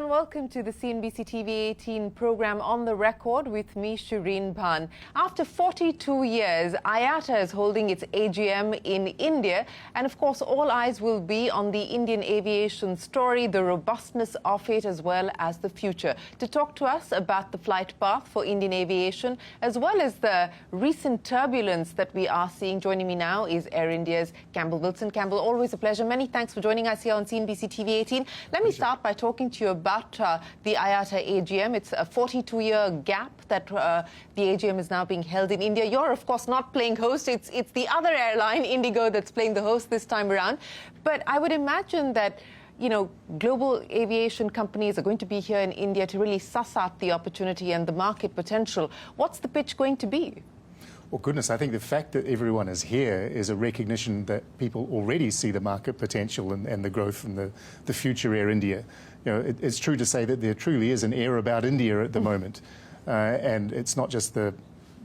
everyone, welcome to the CNBC-TV18 program On the Record with me, Shereen Bhan. After 42 years, IATA is holding its AGM in India, and of course all eyes will be on the Indian aviation story, the robustness of it as well as the future. To talk to us about the flight path for Indian aviation as well as the recent turbulence that we are seeing, joining me now is Air India's Campbell Wilson. Campbell, always a pleasure. Many thanks for joining us here on CNBC-TV18. Let me start by talking to you about the IATA AGM. It's a 42-year gap that the AGM is now being held in India. You're, of course, not playing host. It's the other airline, Indigo, that's playing the host this time around. But I would imagine that, you know, global aviation companies are going to be here in India to really suss out the opportunity and the market potential. What's the pitch going to be? Well, goodness, I think the fact that everyone is here is a recognition that people already see the market potential and the growth and the future Air India. You know, it's true to say that there truly is an air about India at the moment. And it's not just the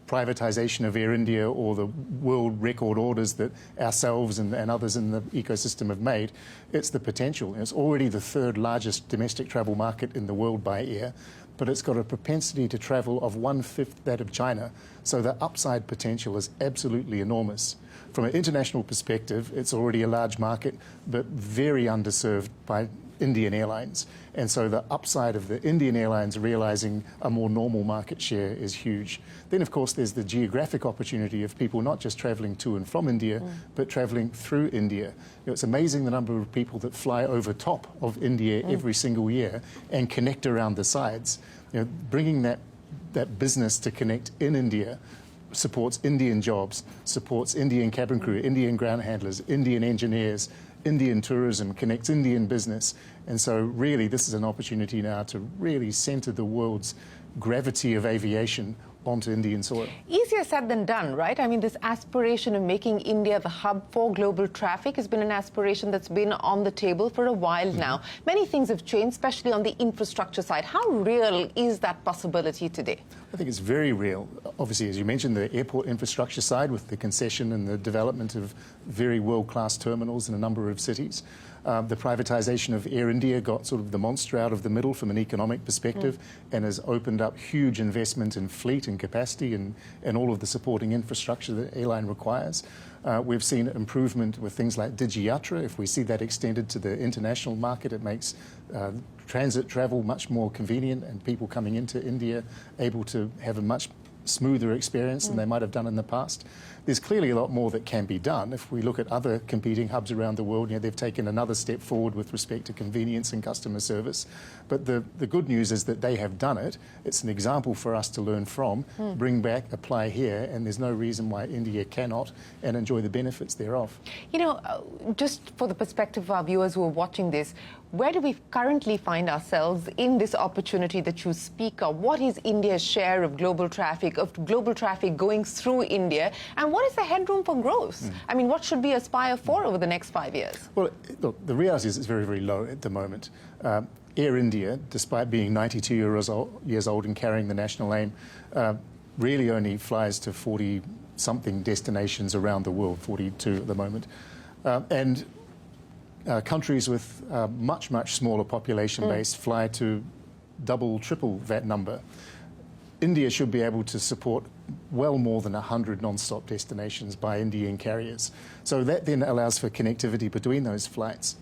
privatization of Air India or the world record orders that ourselves and others in the ecosystem have made. It's the potential. It's already the third largest domestic travel market in the world by air, but it's got a propensity to travel of 1/5 that of China. So the upside potential is absolutely enormous. From an international perspective, it's already a large market, but very underserved by Indian airlines. And so the upside of the Indian airlines realizing a more normal market share is huge. Then, of course, there's the geographic opportunity of people not just traveling to and from India, but traveling through India. You know, it's amazing the number of people that fly over top of India every single year and connect around the sides. You know, bringing that business to connect in India supports Indian jobs, supports Indian cabin crew, Indian ground handlers, Indian engineers, Indian tourism, connects Indian business. And so really this is an opportunity now to really center the world's gravity of aviation onto Indian soil. Easier said than done, right? I mean, this aspiration of making India the hub for global traffic has been an aspiration that's been on the table for a while now. Many things have changed, especially on the infrastructure side. How real is that possibility today? I think it's very real. Obviously, as you mentioned, the airport infrastructure side with the concession and the development of very world-class terminals in a number of cities. The privatization of Air India got sort of the monster out of the middle from an economic perspective and has opened up huge investment in fleet and capacity and all of the supporting infrastructure that airline requires. We've seen improvement with things like DigiYatra. If we see that extended to the international market, it makes transit travel much more convenient and people coming into India able to have a much smoother experience than they might have done in the past. There's clearly a lot more that can be done. If we look at other competing hubs around the world, you know, they've taken another step forward with respect to convenience and customer service. But the good news is that they have done it. It's an example for us to learn from, bring back, apply here, and there's no reason why India cannot and enjoy the benefits thereof. You know, just for the perspective of our viewers who are watching this, where do we currently find ourselves in this opportunity that you speak of? What is India's share of global traffic going through India? And what is the headroom for growth? I mean, what should we aspire for over the next 5 years? Well, look, the reality is it's very, very low at the moment. Air India, despite being 92 years old and carrying the national name, really only flies to 40-something destinations around the world, 42 at the moment. Countries with much, much smaller population base fly to double, triple that number. India should be able to support well more than 100 non-stop destinations by Indian carriers. So that then allows for connectivity between those flights.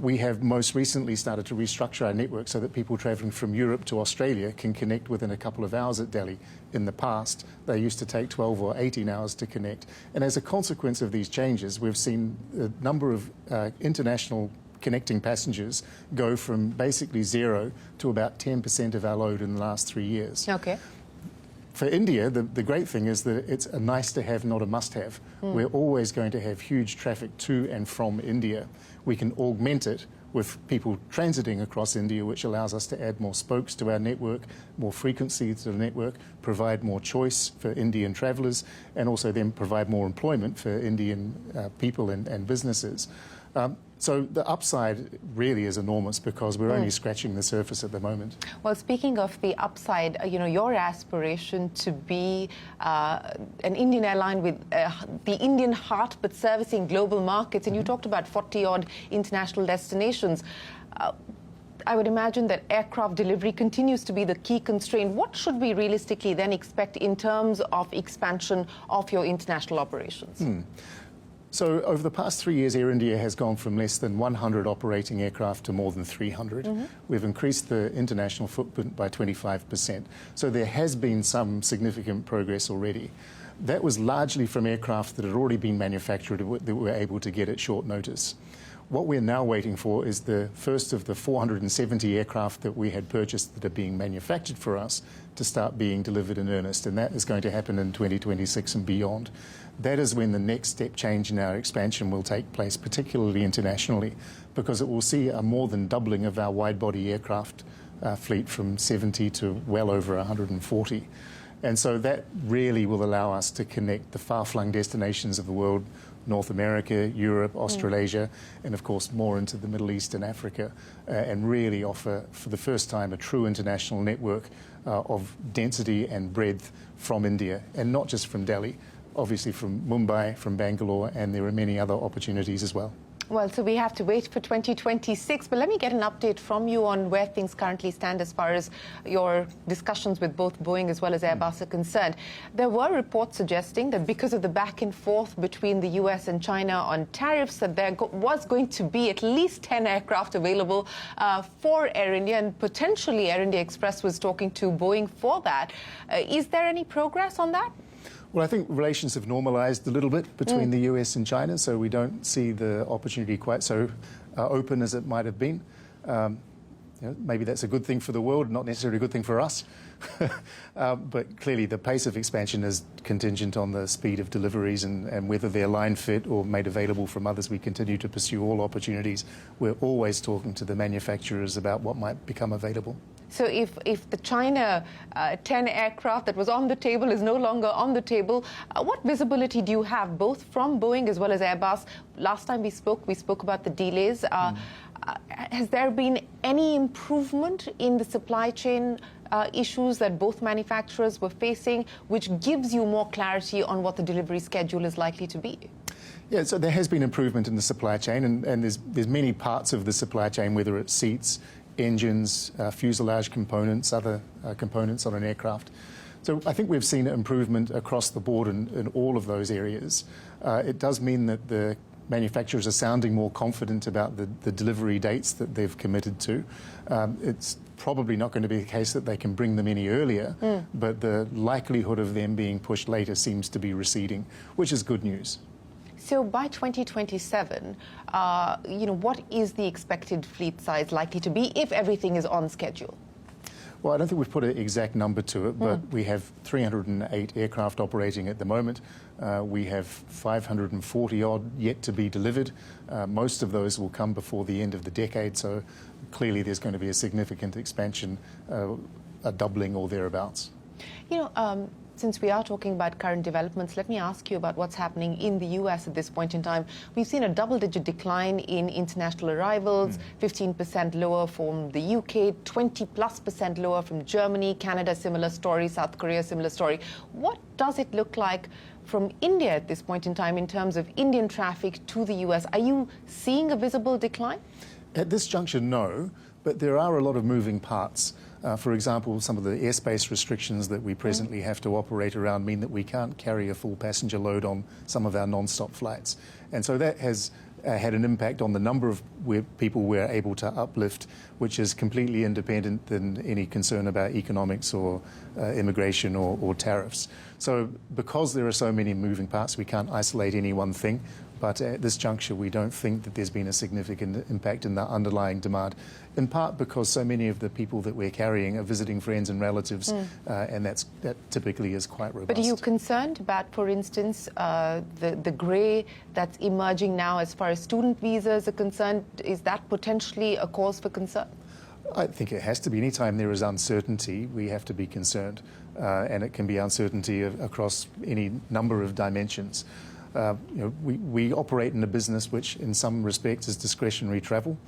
We have most recently started to restructure our network so that people travelling from Europe to Australia can connect within a couple of hours at Delhi. In the past, they used to take 12 or 18 hours to connect. And as a consequence of these changes, we've seen a number of international connecting passengers go from basically zero to about 10% of our load in the last 3 years. Okay. For India, the great thing is that it's a nice to have, not a must have. We're always going to have huge traffic to and from India. We can augment it with people transiting across India, which allows us to add more spokes to our network, more frequency to the network, provide more choice for Indian travellers, and also then provide more employment for Indian people and businesses. So the upside really is enormous because we're only scratching the surface at the moment. Well, speaking of the upside, you know, your aspiration to be an Indian airline with the Indian heart but servicing global markets, and you talked about 40-odd international destinations. I would imagine that aircraft delivery continues to be the key constraint. What should we realistically then expect in terms of expansion of your international operations? So over the past 3 years, Air India has gone from less than 100 operating aircraft to more than 300. We've increased the international footprint by 25%. So there has been some significant progress already. That was largely from aircraft that had already been manufactured that were able to get at short notice. What we're now waiting for is the first of the 470 aircraft that we had purchased that are being manufactured for us to start being delivered in earnest, and that is going to happen in 2026 and beyond. That is when the next step change in our expansion will take place, particularly internationally, because it will see a more than doubling of our wide-body aircraft fleet from 70 to well over 140. And so that really will allow us to connect the far-flung destinations of the world, North America, Europe, Australasia, and of course more into the Middle East and Africa, and really offer for the first time a true international network of density and breadth from India, and not just from Delhi, obviously from Mumbai, from Bangalore, and there are many other opportunities as well. Well, so we have to wait for 2026, but let me get an update from you on where things currently stand as far as your discussions with both Boeing as well as Airbus are concerned. There were reports suggesting that because of the back and forth between the US and China on tariffs, that there was going to be at least 10 aircraft available for Air India, and potentially Air India Express was talking to Boeing for that. Is there any progress on that? Well, I think relations have normalized a little bit between the US and China, so we don't see the opportunity quite so open as it might have been. Maybe that's a good thing for the world, not necessarily a good thing for us. But clearly the pace of expansion is contingent on the speed of deliveries and whether they're line fit or made available from others. We continue to pursue all opportunities. We're always talking to the manufacturers about what might become available. So if the China 10 aircraft that was on the table is no longer on the table, what visibility do you have, both from Boeing as well as Airbus? Last time we spoke about the delays. Has there been any improvement in the supply chain issues that both manufacturers were facing, which gives you more clarity on what the delivery schedule is likely to be? Yeah, so there has been improvement in the supply chain, and there's many parts of the supply chain, whether it's seats, engines, fuselage components, other components on an aircraft. So I think we've seen improvement across the board in all of those areas. It does mean that the manufacturers are sounding more confident about the delivery dates that they've committed to. It's probably not going to be the case that they can bring them any earlier, but the likelihood of them being pushed later seems to be receding, which is good news. So by 2027, what is the expected fleet size likely to be if everything is on schedule? Well, I don't think we've put an exact number to it, but we have 308 aircraft operating at the moment. We have 540 odd yet to be delivered. Most of those will come before the end of the decade, so clearly there's going to be a significant expansion, a doubling or thereabouts. Since we are talking about current developments, let me ask you about what's happening in the US at this point in time. We've seen a double-digit decline in international arrivals, 15% lower from the UK, 20+% lower from Germany, Canada, similar story, South Korea, similar story. What does it look like from India at this point in time in terms of Indian traffic to the US? Are you seeing a visible decline? At this juncture, no, but there are a lot of moving parts. For example, some of the airspace restrictions that we presently have to operate around mean that we can't carry a full passenger load on some of our non-stop flights. And so that has had an impact on the number of people we're able to uplift, which is completely independent than any concern about economics or immigration or tariffs. So because there are so many moving parts, we can't isolate any one thing. But at this juncture, we don't think that there's been a significant impact in the underlying demand, in part because so many of the people that we're carrying are visiting friends and relatives, and that typically is quite robust. But are you concerned about, for instance, the grey that's emerging now as far as student visas are concerned? Is that potentially a cause for concern? I think it has to be. Anytime there is uncertainty, we have to be concerned, and it can be uncertainty across any number of dimensions. We operate in a business which in some respects is discretionary travel.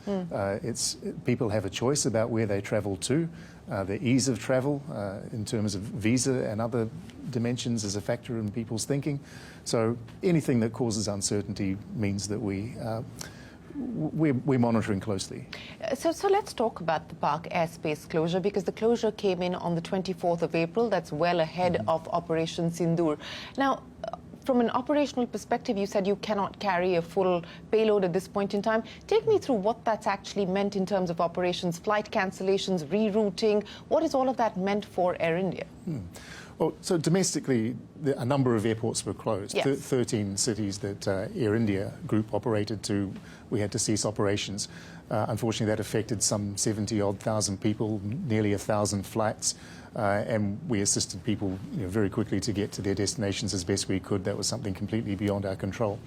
People have a choice about where they travel to. The ease of travel in terms of visa and other dimensions is a factor in people's thinking. So anything that causes uncertainty means that we we're monitoring closely. So let's talk about the park airspace closure, because the closure came in on the 24th of April. That's well ahead of Operation Sindoor. Now, from an operational perspective, you said you cannot carry a full payload at this point in time. Take me through what that's actually meant in terms of operations, flight cancellations, rerouting. What is all of that meant for Air India? Well, so domestically, a number of airports were closed. Yes. 13 cities that Air India group operated to, we had to cease operations. Unfortunately, that affected some 70-odd thousand people, nearly 1,000 flights. And we assisted people very quickly to get to their destinations as best we could. That was something completely beyond our control.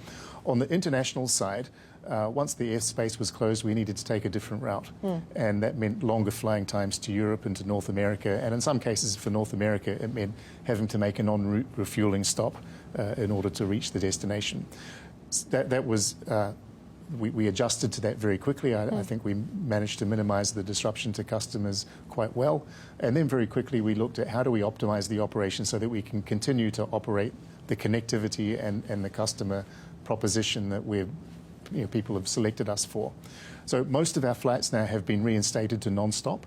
On the international side, once the airspace was closed, we needed to take a different route. And that meant longer flying times to Europe and to North America. And in some cases for North America, it meant having to make an en route refueling stop in order to reach the destination. We adjusted to that very quickly. I think we managed to minimize the disruption to customers quite well. And then very quickly we looked at how do we optimize the operation so that we can continue to operate the connectivity and the customer proposition that people have selected us for. So most of our flights now have been reinstated to non-stop.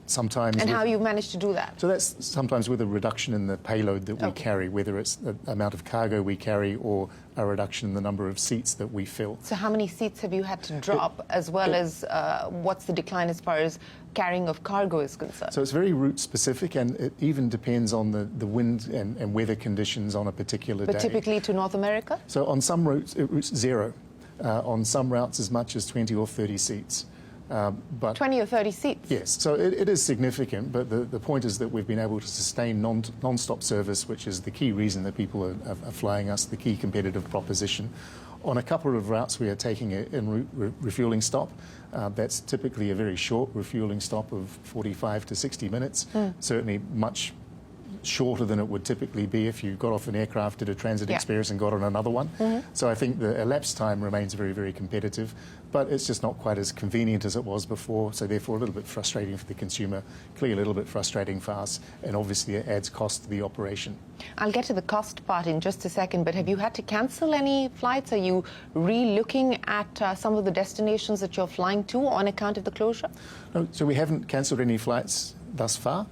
Sometimes and how you managed to do that? So that's sometimes with a reduction in the payload that we carry, whether it's the amount of cargo we carry or a reduction in the number of seats that we fill. So how many seats have you had to drop, as well as what's the decline as far as carrying of cargo is concerned? So it's very route specific, and it even depends on the wind and weather conditions on a particular day. But typically to North America? So on some routes, it's zero. On some routes, as much as 20 or 30 seats. But 20 or 30 seats? Yes, so it is significant, but the point is that we've been able to sustain non-stop service, which is the key reason that people are flying us, the key competitive proposition. On a couple of routes, we are taking an en route refueling stop. That's typically a very short refueling stop of 45 to 60 minutes, certainly much shorter than it would typically be if you got off an aircraft, did a transit experience and got on another one. So I think the elapsed time remains very, very competitive, but it's just not quite as convenient as it was before, so therefore a little bit frustrating for the consumer, clearly a little bit frustrating for us, and obviously it adds cost to the operation. I'll get to the cost part in just a second, but have you had to cancel any flights? Are you re-looking at some of the destinations that you're flying to on account of the closure? No, so we haven't cancelled any flights thus far.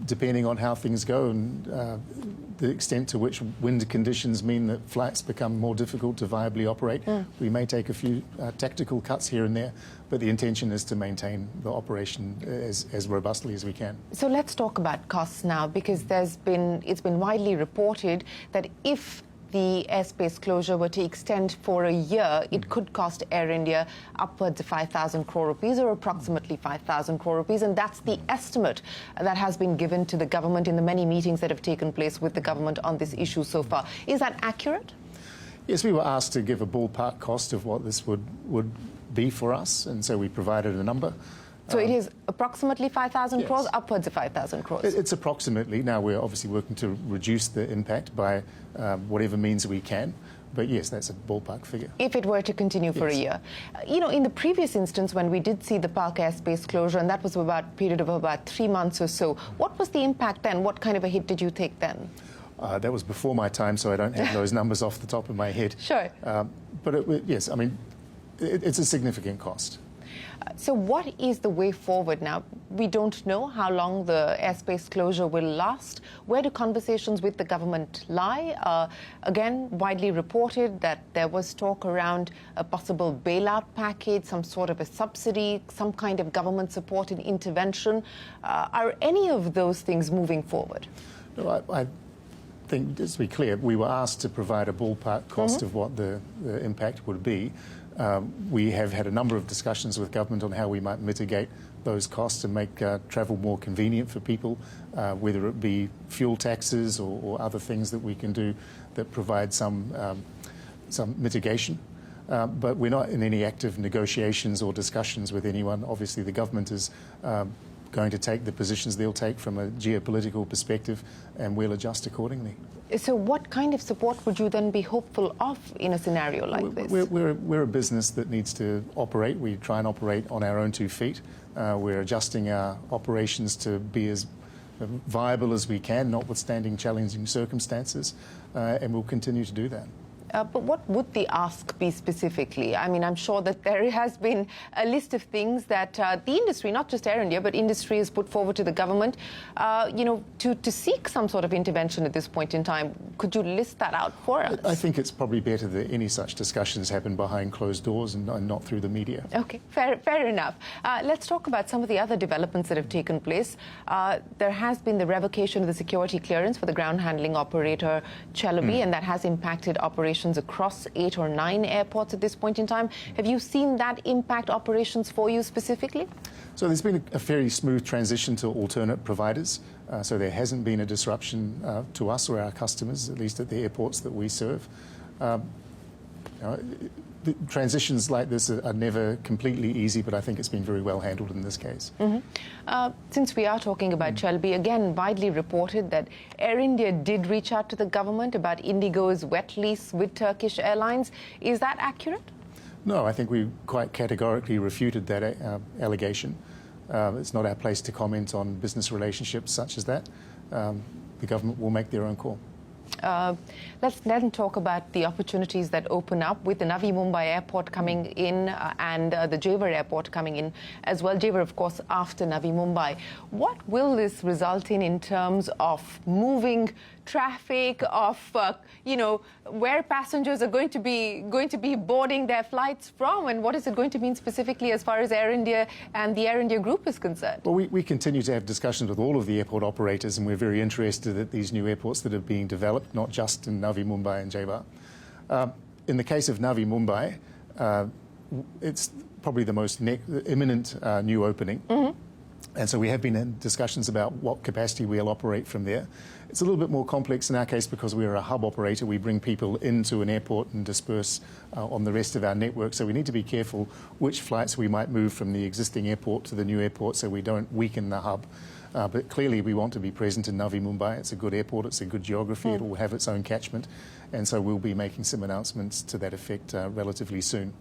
Depending on how things go and the extent to which wind conditions mean that flights become more difficult to viably operate, we may take a few tactical cuts here and there, but the intention is to maintain the operation as robustly as we can. So let's talk about costs now, because it's been widely reported that if the airspace closure were to extend for a year, it could cost Air India upwards of 5,000 crore rupees, or approximately 5,000 crore rupees, and that's the estimate that has been given to the government in the many meetings that have taken place with the government on this issue so far. Is that accurate? Yes, we were asked to give a ballpark cost of what this would be for us, and so we provided a number. So it is approximately 5,000 yes. crores, upwards of 5,000 crores? It's approximately. Now we're obviously working to reduce the impact by whatever means we can. But yes, that's a ballpark figure. If it were to continue for a year. In the previous instance when we did see the park airspace closure, and that was about a period of about 3 months or so, what was the impact then? What kind of a hit did you take then? That was before my time, so I don't have those numbers off the top of my head. Sure. But yes, I mean, it's a significant cost. So what is the way forward now? We don't know how long the airspace closure will last. Where do conversations with the government lie? Again, widely reported that there was talk around a possible bailout package, some sort of a subsidy, some kind of government support and intervention. Are any of those things moving forward? No, I think, just to be clear, we were asked to provide a ballpark cost of what the impact would be. We have had a number of discussions with government on how we might mitigate those costs and make travel more convenient for people, whether it be fuel taxes or other things that we can do that provide some mitigation. But we're not in any active negotiations or discussions with anyone. Obviously, the government is going to take the positions they'll take from a geopolitical perspective, and we'll adjust accordingly. So what kind of support would you then be hopeful of in a scenario like this? We're a business that needs to operate. We try and operate on our own 2 feet. We're adjusting our operations to be as viable as we can, notwithstanding challenging circumstances, and we'll continue to do that. But what would the ask be specifically? I mean, I'm sure that there has been a list of things that the industry, not just Air India, but industry has put forward to the government, to seek some sort of intervention at this point in time. Could you list that out for us? I think it's probably better that any such discussions happen behind closed doors and not through the media. Okay, fair enough. Let's talk about some of the other developments that have taken place. There has been the revocation of the security clearance for the ground handling operator Chelobee, and that has impacted operations across 8 or 9 airports at this point in time. Have you seen that impact operations for you specifically? So there's been a very smooth transition to alternate providers. So there hasn't been a disruption to us or our customers, at least at the airports that we serve. The transitions like this are never completely easy, but I think it's been very well handled in this case. Since we are talking about Chelobee, again, widely reported that Air India did reach out to the government about Indigo's wet lease with Turkish Airlines. Is that accurate? No, I think we quite categorically refuted that allegation. It's not our place to comment on business relationships such as that. The government will make their own call. Let's then talk about the opportunities that open up with the Navi Mumbai airport coming in and the Jewar airport coming in as well. Jewar, of course, after Navi Mumbai. What will this result in terms of moving traffic, of where passengers are going to be boarding their flights from, and what is it going to mean specifically as far as Air India and the Air India group is concerned? Well, we continue to have discussions with all of the airport operators, and we're very interested at these new airports that are being developed, not just in Navi Mumbai and Jewar. In the case of Navi Mumbai, it's probably the most imminent new opening. And so we have been in discussions about what capacity we'll operate from there. It's a little bit more complex in our case because we're a hub operator. We bring people into an airport and disperse on the rest of our network. So we need to be careful which flights we might move from the existing airport to the new airport so we don't weaken the hub. But clearly we want to be present in Navi Mumbai. It's a good airport, it's a good geography, it will have its own catchment. And so we'll be making some announcements to that effect relatively soon.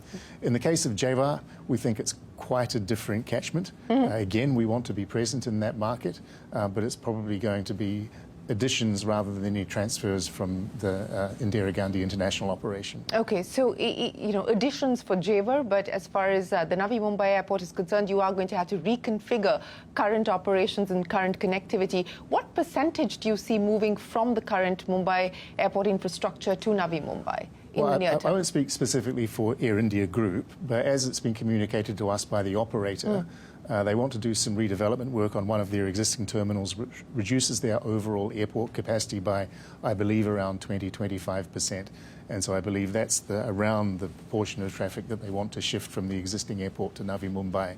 In the case of Jewar, we think it's quite a different catchment. Again, we want to be present in that market, but it's probably going to be additions rather than any transfers from the Indira Gandhi international operation. Okay, so additions for Jewar, but as far as the Navi Mumbai airport is concerned, you are going to have to reconfigure current operations and current connectivity. What percentage do you see moving from the current Mumbai airport infrastructure to Navi Mumbai? Well, I won't speak specifically for Air India Group, but as it's been communicated to us by the operator, they want to do some redevelopment work on one of their existing terminals, which reduces their overall airport capacity by, I believe, around 20–25%. And so I believe that's around the proportion of traffic that they want to shift from the existing airport to Navi Mumbai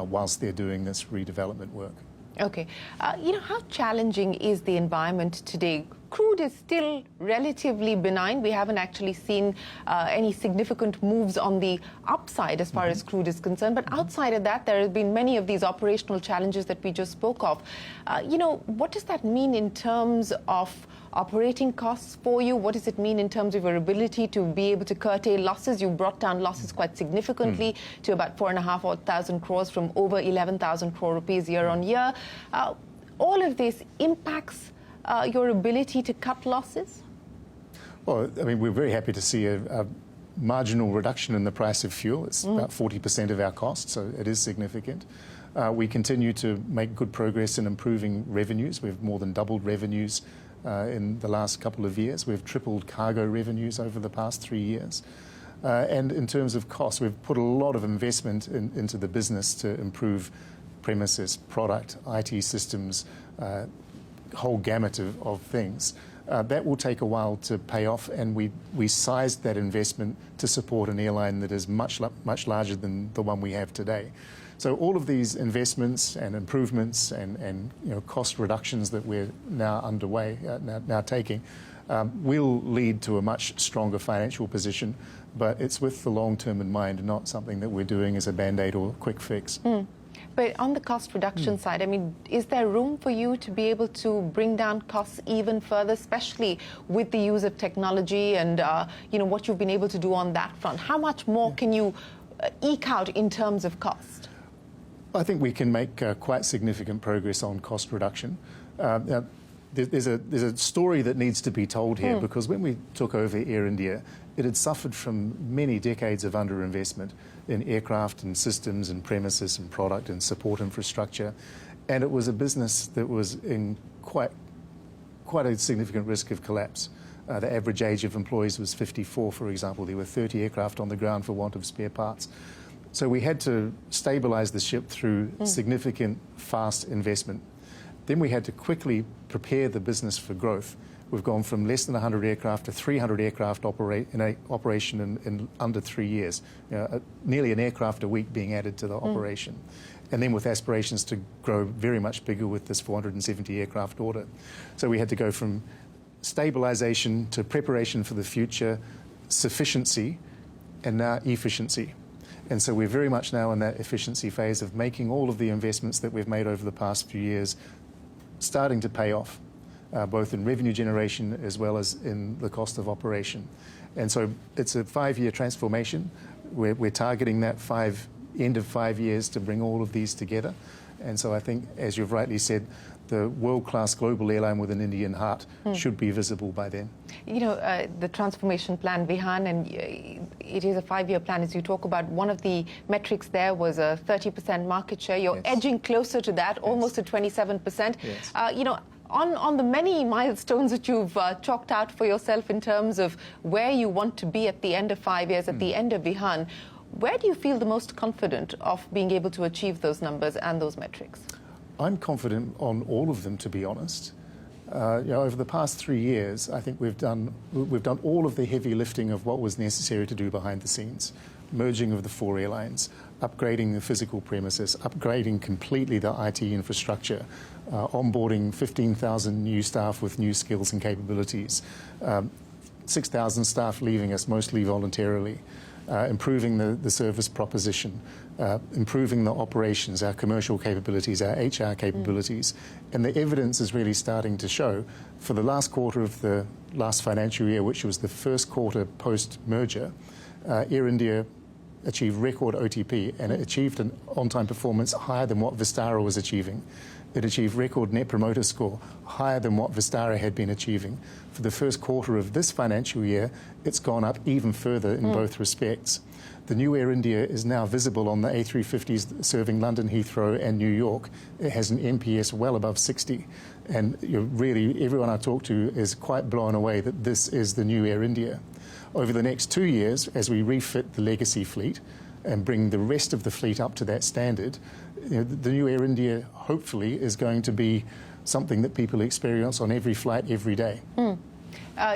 whilst they're doing this redevelopment work. Okay. How challenging is the environment today? Crude is still relatively benign. We haven't actually seen any significant moves on the upside as far as crude is concerned. But outside of that, there have been many of these operational challenges that we just spoke of. What does that mean in terms of operating costs for you? What does it mean in terms of your ability to be able to curtail losses? You brought down losses quite significantly to about 4,500 crores from over 11,000 crore rupees year on year. All of this impacts your ability to cut losses? Well, I mean, we're very happy to see a marginal reduction in the price of fuel. It's about 40% of our cost, so it is significant. We continue to make good progress in improving revenues. We've more than doubled revenues in the last couple of years. We've tripled cargo revenues over the past 3 years. And in terms of costs, we've put a lot of investment into the business to improve premises, product, IT systems, whole gamut of things. That will take a while to pay off, and we sized that investment to support an airline that is much larger than the one we have today. So all of these investments and improvements and cost reductions that we're now underway, now taking, will lead to a much stronger financial position, but it's with the long term in mind, not something that we're doing as a band-aid or quick fix. But on the cost reduction side, I mean, is there room for you to be able to bring down costs even further, especially with the use of technology and what you've been able to do on that front? How much more can you eke out in terms of cost? I think we can make quite significant progress on cost reduction. there's a story that needs to be told here, because when we took over Air India, it had suffered from many decades of underinvestment in aircraft and systems and premises and product and support infrastructure. And it was a business that was in quite a significant risk of collapse. The average age of employees was 54, for example. There were 30 aircraft on the ground for want of spare parts. So we had to stabilise the ship through significant, fast investment. Then we had to quickly prepare the business for growth. We've gone from less than 100 aircraft to 300 aircraft in operation in under 3 years. Nearly an aircraft a week being added to the operation. And then with aspirations to grow very much bigger with this 470 aircraft order. So we had to go from stabilisation to preparation for the future, sufficiency, and now efficiency. And so we're very much now in that efficiency phase of making all of the investments that we've made over the past few years starting to pay off, both in revenue generation as well as in the cost of operation. And so it's a 5-year transformation. We're targeting that end of 5 years to bring all of these together. And so I think, as you've rightly said, the world-class global airline with an Indian heart should be visible by then. You know, the transformation plan, Vihan, and it is a 5-year plan, as you talk about. One of the metrics there was a 30% market share. You're edging closer to that, almost to 27%. Yes. You know, on the many milestones that you've chalked out for yourself in terms of where you want to be at the end of 5 years, at the end of Vihan, where do you feel the most confident of being able to achieve those numbers and those metrics? I'm confident on all of them, to be honest. Over the past 3 years, I think we've done all of the heavy lifting of what was necessary to do behind the scenes. Merging of the 4 airlines, upgrading the physical premises, upgrading completely the IT infrastructure, onboarding 15,000 new staff with new skills and capabilities, 6,000 staff leaving us mostly voluntarily. Improving the service proposition, improving the operations, our commercial capabilities, our HR capabilities. And the evidence is really starting to show. For the last quarter of the last financial year, which was the first quarter post-merger, Air India achieved record OTP, and it achieved an on-time performance higher than what Vistara was achieving. It achieved record Net Promoter Score, higher than what Vistara had been achieving. For the first quarter of this financial year, it's gone up even further in both respects. The new Air India is now visible on the A350s serving London, Heathrow and New York. It has an NPS well above 60. And really, everyone I talk to is quite blown away that this is the new Air India. Over the next 2 years, as we refit the legacy fleet and bring the rest of the fleet up to that standard, the new Air India, hopefully, is going to be something that people experience on every flight, every day.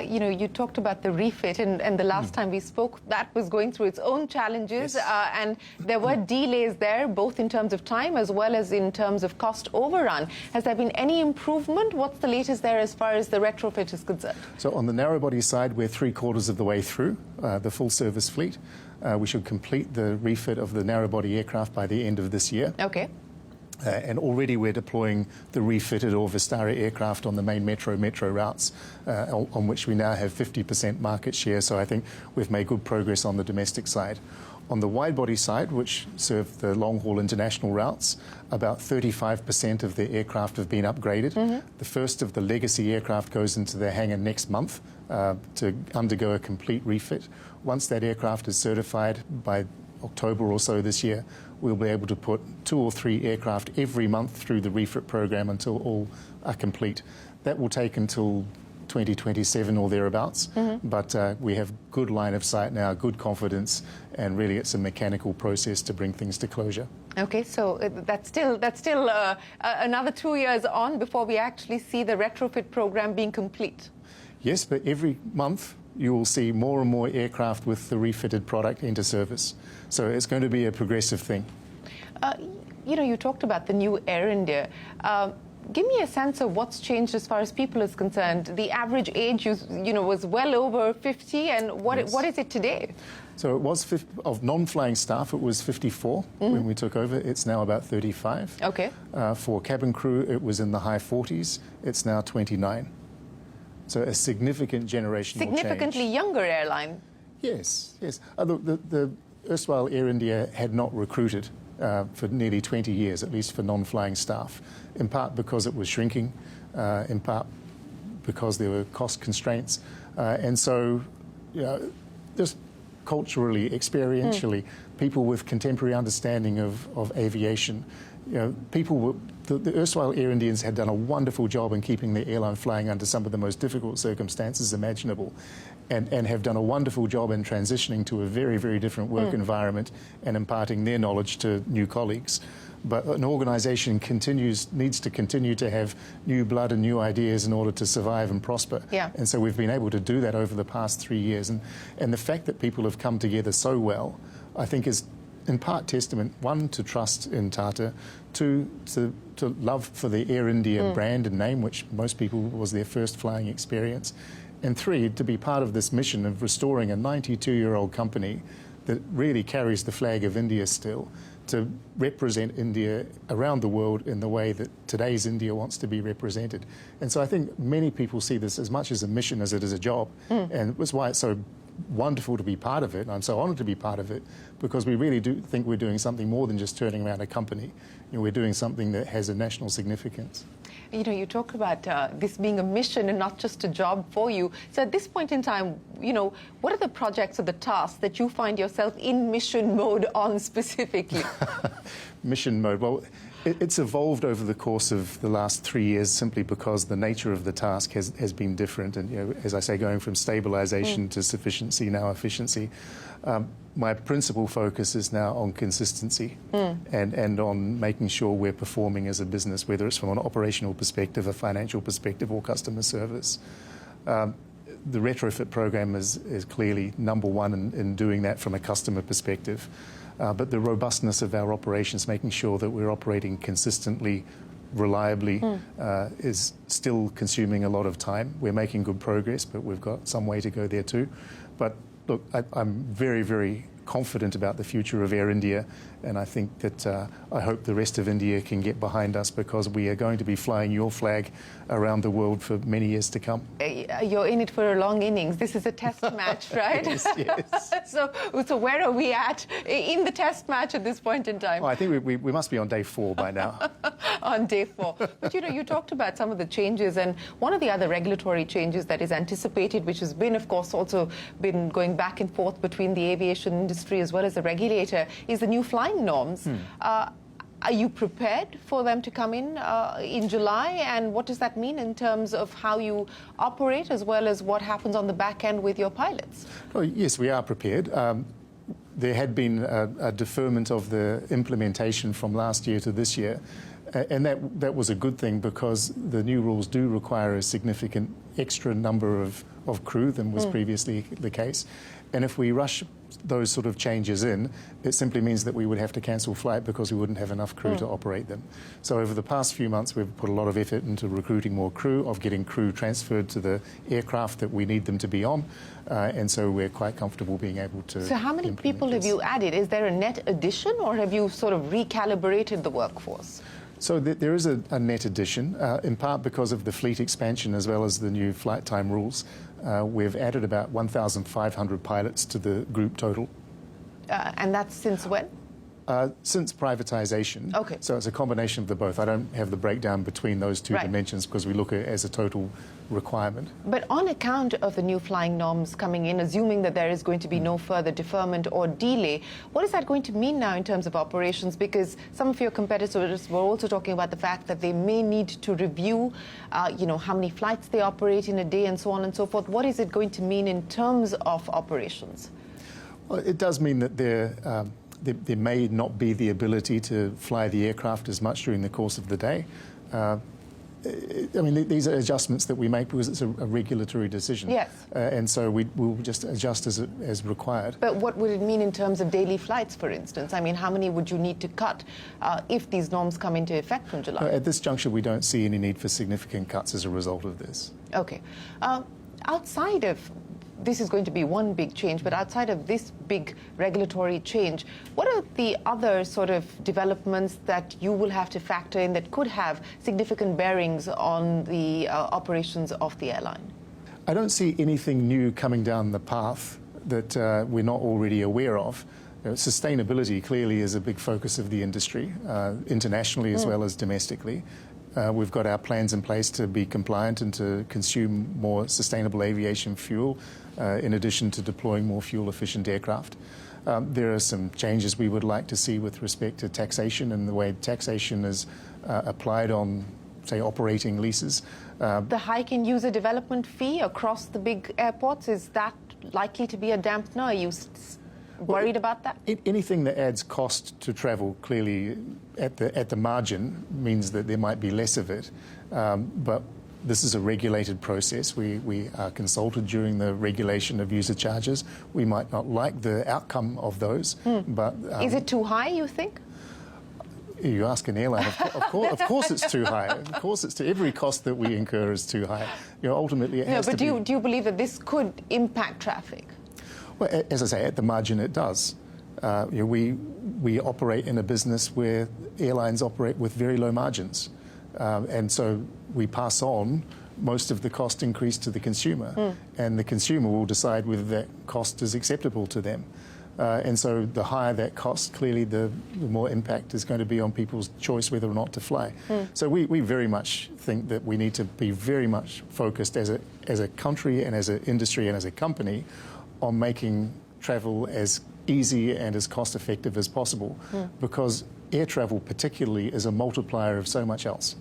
You know, you talked about the refit, and the last time we spoke, that was going through its own challenges, and there were delays there, both in terms of time as well as in terms of cost overrun. Has there been any improvement? What's the latest there as far as the retrofit is concerned? So on the narrow-body side, we're 3/4 of the way through the full-service fleet. We should complete the refit of the narrow-body aircraft by the end of this year. Okay. And already we're deploying the refitted or Vistara aircraft on the main metro routes, on which we now have 50% market share. So I think we've made good progress on the domestic side. On the wide-body side, which serve the long-haul international routes, about 35% of the aircraft have been upgraded. The first of the legacy aircraft goes into the hangar next month to undergo a complete refit. Once that aircraft is certified by October or so this year, we'll be able to put 2 or 3 aircraft every month through the refit program until all are complete. That will take until 2027 or thereabouts, but we have good line of sight now, good confidence, and really it's a mechanical process to bring things to closure. Okay, so that's still another 2 years on before we actually see the retrofit program being complete. Yes, but every month you will see more and more aircraft with the refitted product into service. So it's going to be a progressive thing. You know, you talked about the new Air India. Give me a sense of what's changed as far as people is concerned. The average age, was well over 50, and what is it today? So it was of non-flying staff, it was 54 when we took over. It's now about 35. Okay. For cabin crew, it was in the high 40s. It's now 29. So a significant generational Significantly change. Younger airline. Yes, yes. Look, the erstwhile Air India had not recruited for nearly 20 years, at least for non-flying staff, in part because it was shrinking, in part because there were cost constraints. And so, just culturally, experientially, people with contemporary understanding of aviation, the erstwhile Air Indians had done a wonderful job in keeping the airline flying under some of the most difficult circumstances imaginable, and have done a wonderful job in transitioning to a very, very different work environment and imparting their knowledge to new colleagues. But an organisation needs to continue to have new blood and new ideas in order to survive and prosper. Yeah. And so we've been able to do that over the past 3 years. And the fact that people have come together so well, I think, is in part testament, one, to trust in Tata, two, to love for the Air India brand and name, which most people was their first flying experience, and three, to be part of this mission of restoring a 92-year-old company that really carries the flag of India still, to represent India around the world in the way that today's India wants to be represented. And so I think many people see this as much as a mission as it is a job, and that's why it's so wonderful to be part of it. I'm so honoured to be part of it, because we really do think we're doing something more than just turning around a company. We're doing something that has a national significance. You talk about this being a mission and not just a job for you. So at this point in time, what are the projects or the tasks that you find yourself in mission mode on specifically? Mission mode. Well, it's evolved over the course of the last 3 years simply because the nature of the task has been different. And, as I say, going from stabilisation to sufficiency, now efficiency. My principal focus is now on consistency and on making sure we're performing as a business, whether it's from an operational perspective, a financial perspective, or customer service. The Retrofit program is clearly number one in doing that from a customer perspective. But the robustness of our operations, making sure that we're operating consistently, reliably, is still consuming a lot of time. We're making good progress, but we've got some way to go there too. But look, I'm very, very confident about the future of Air India, and I think that I hope the rest of India can get behind us, because we are going to be flying your flag around the world for many years to come. You're in it for a long innings. This is a test match, right? Yes. So where are we at in the test match at this point in time? Oh, I think we must be on day 4 by now. On day 4. But you talked about some of the changes, and one of the other regulatory changes that is anticipated, which has been, of course, also been going back and forth between the aviation industry as well as the regulator, is the new flying norms. Are you prepared for them to come in July? And what does that mean in terms of how you operate, as well as what happens on the back end with your pilots? Oh, yes, we are prepared. There had been a deferment of the implementation from last year to this year. And that was a good thing, because the new rules do require a significant extra number of crew than was previously the case. And if we rush those sort of changes in, it simply means that we would have to cancel flight because we wouldn't have enough crew to operate them. So over the past few months, we've put a lot of effort into recruiting more crew, of getting crew transferred to the aircraft that we need them to be on. And so we're quite comfortable being able to. So how many people have you added? Is there a net addition, or have you sort of recalibrated the workforce? So there is a net addition, in part because of the fleet expansion as well as the new flight time rules. We've added about 1,500 pilots to the group total. And that's since when? Since privatisation. Okay. So it's a combination of the both. I don't have the breakdown between those two dimensions, because we look at it as a total requirement. But on account of the new flying norms coming in, assuming that there is going to be no further deferment or delay, what is that going to mean now in terms of operations? Because some of your competitors were also talking about the fact that they may need to review, how many flights they operate in a day and so on and so forth. What is it going to mean in terms of operations? Well, it does mean that there may not be the ability to fly the aircraft as much during the course of the day. These are adjustments that we make because it's a regulatory decision. Yes. And so we'll just adjust as required. But what would it mean in terms of daily flights, for instance? I mean, how many would you need to cut if these norms come into effect from July? At this juncture, we don't see any need for significant cuts as a result of this. Okay. Outside of this is going to be one big change, but outside of this big regulatory change, what are the other sort of developments that you will have to factor in that could have significant bearings on the operations of the airline? I don't see anything new coming down the path that we're not already aware of. Sustainability clearly is a big focus of the industry, internationally as well as domestically. We've got our plans in place to be compliant and to consume more sustainable aviation fuel, in addition to deploying more fuel-efficient aircraft. There are some changes we would like to see with respect to taxation and the way taxation is applied on, say, operating leases. The hike in user development fee across the big airports, is that likely to be a dampener? Are you worried about that? Anything that adds cost to travel, clearly at the margin, means that there might be less of it. But this is a regulated process. We are consulted during the regulation of user charges. We might not like the outcome of those, but... is it too high, you think? You ask an airline, of course it's too high. Of course it's every cost that we incur is too high. Ultimately it has to be... But do you believe that this could impact traffic? Well, as I say, at the margin it does. We operate in a business where airlines operate with very low margins. And so we pass on most of the cost increase to the consumer. And the consumer will decide whether that cost is acceptable to them. And so the higher that cost, clearly the more impact is going to be on people's choice whether or not to fly. So we very much think that we need to be very much focused as a country and as an industry and as a company on making travel as easy and as cost effective as possible, because air travel particularly is a multiplier of so much else.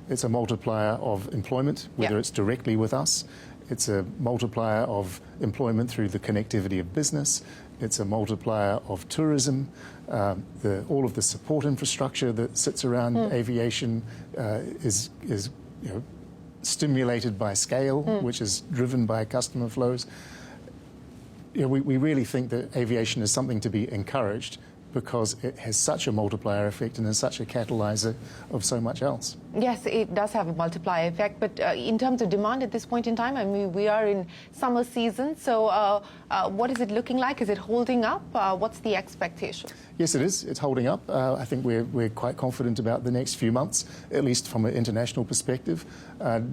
It's a multiplier of employment, whether it's directly with us. It's a multiplier of employment through the connectivity of business. It's a multiplier of tourism. All of the support infrastructure that sits around aviation is stimulated by scale, which is driven by customer flows. We really think that aviation is something to be encouraged because it has such a multiplier effect and is such a catalyzer of so much else. Yes, it does have a multiplier effect, but in terms of demand at this point in time, I mean, we are in summer season, so what is it looking like? Is it holding up? What's the expectation? Yes, it is. It's holding up. I think we're quite confident about the next few months, at least from an international perspective.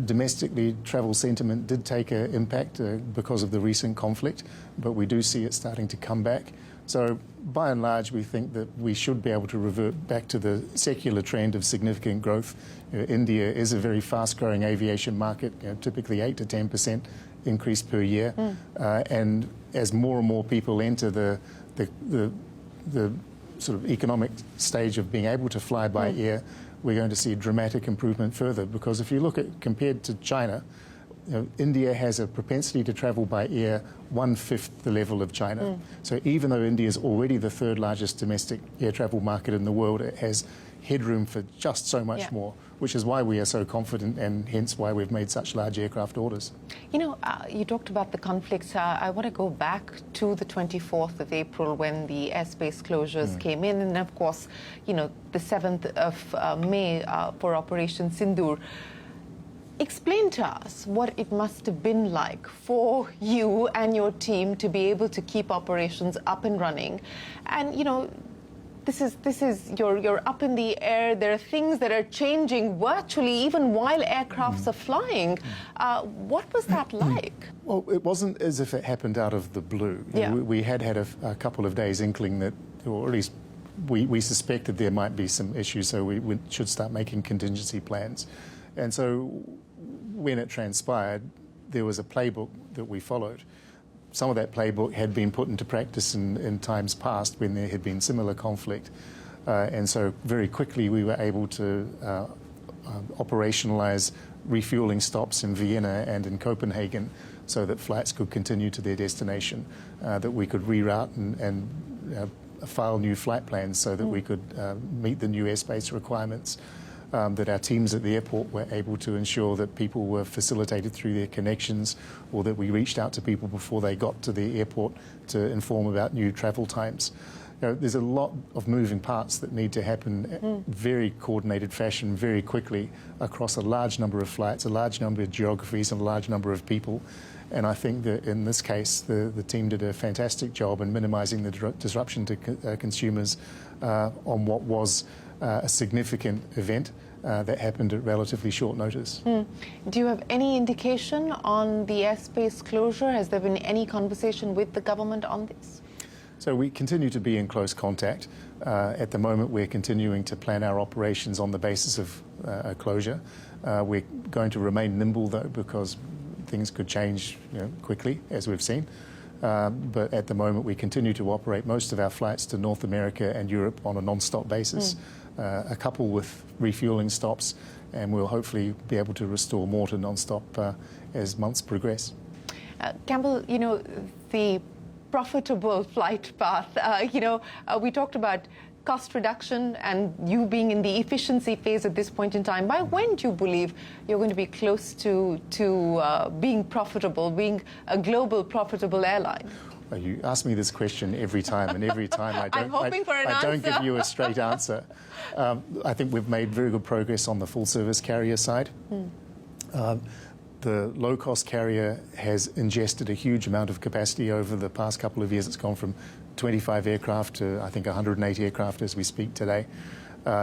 Domestically, travel sentiment did take an impact because of the recent conflict, but we do see it starting to come back. So, by and large, we think that we should be able to revert back to the secular trend of significant growth. India is a very fast-growing aviation market, typically 8 to 10% increase per year. And as more and more people enter the sort of economic stage of being able to fly by air, we're going to see a dramatic improvement further. Because if you look at, compared to China, India has a propensity to travel by air 1/5 the level of China. So even though India is already the third largest domestic air travel market in the world, it has headroom for just so much more, which is why we are so confident and hence why we've made such large aircraft orders. You talked about the conflicts. I want to go back to the 24th of April when the airspace closures came in, and of course, the 7th of May for Operation Sindoor. Explain to us what it must have been like for you and your team to be able to keep operations up and running. And, this is you're up in the air. There are things that are changing virtually even while aircrafts are flying. What was that like? Well, it wasn't as if it happened out of the blue. We had a couple of days inkling that, or at least we suspected there might be some issues, so we should start making contingency plans. And so when it transpired, there was a playbook that we followed. Some of that playbook had been put into practice in times past when there had been similar conflict. And so very quickly we were able to operationalize refueling stops in Vienna and in Copenhagen so that flights could continue to their destination, that we could reroute and file new flight plans so that we could meet the new airspace requirements. That our teams at the airport were able to ensure that people were facilitated through their connections, or that we reached out to people before they got to the airport to inform about new travel times. There's a lot of moving parts that need to happen in very coordinated fashion, very quickly, across a large number of flights, a large number of geographies, and a large number of people. And I think that in this case, the team did a fantastic job in minimising the disruption to consumers on what was a significant event that happened at relatively short notice. Do you have any indication on the airspace closure? Has there been any conversation with the government on this? So we continue to be in close contact. At the moment, we're continuing to plan our operations on the basis of a closure. We're going to remain nimble, though, because things could change quickly, as we've seen. But at the moment, we continue to operate most of our flights to North America and Europe on a non-stop basis, a couple with refueling stops, and we'll hopefully be able to restore more to non-stop as months progress. Campbell, the profitable flight path, we talked about cost reduction and you being in the efficiency phase at this point in time. By when do you believe you're going to be close to being profitable, being a global profitable airline? You ask me this question every time, and every time I don't give you a straight answer. I think we've made very good progress on the full-service carrier side. The low-cost carrier has ingested a huge amount of capacity over the past couple of years. It's gone from 25 aircraft to, I think, 180 aircraft as we speak today.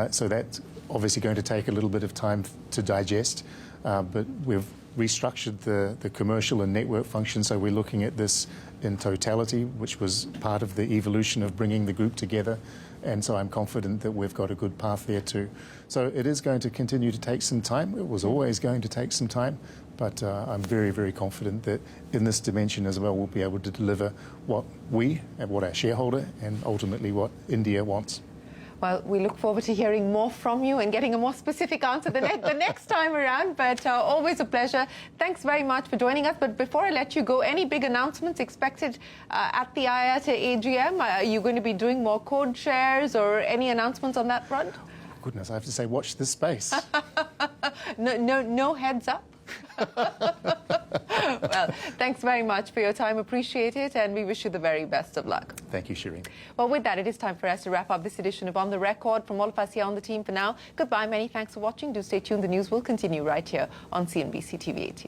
So that's obviously going to take a little bit of time to digest. But we've restructured the commercial and network function, so we're looking at this in totality, which was part of the evolution of bringing the group together. And so I'm confident that we've got a good path there too. So it is going to continue to take some time. It was always going to take some time. But I'm very, very confident that in this dimension as well, we'll be able to deliver what we and what our shareholder and ultimately what India wants. Well, we look forward to hearing more from you and getting a more specific answer the next time around. But always a pleasure. Thanks very much for joining us. But before I let you go, any big announcements expected at the IATA AGM? Are you going to be doing more code shares or any announcements on that front? Goodness, I have to say, watch this space. No heads up? Well, thanks very much for your time. Appreciate it, and we wish you the very best of luck. Thank you, Shereen. Well, with that, it is time for us to wrap up this edition of On the Record. From all of us here on the team for now, goodbye. Many thanks for watching. Do stay tuned. The news will continue right here on CNBC-TV18.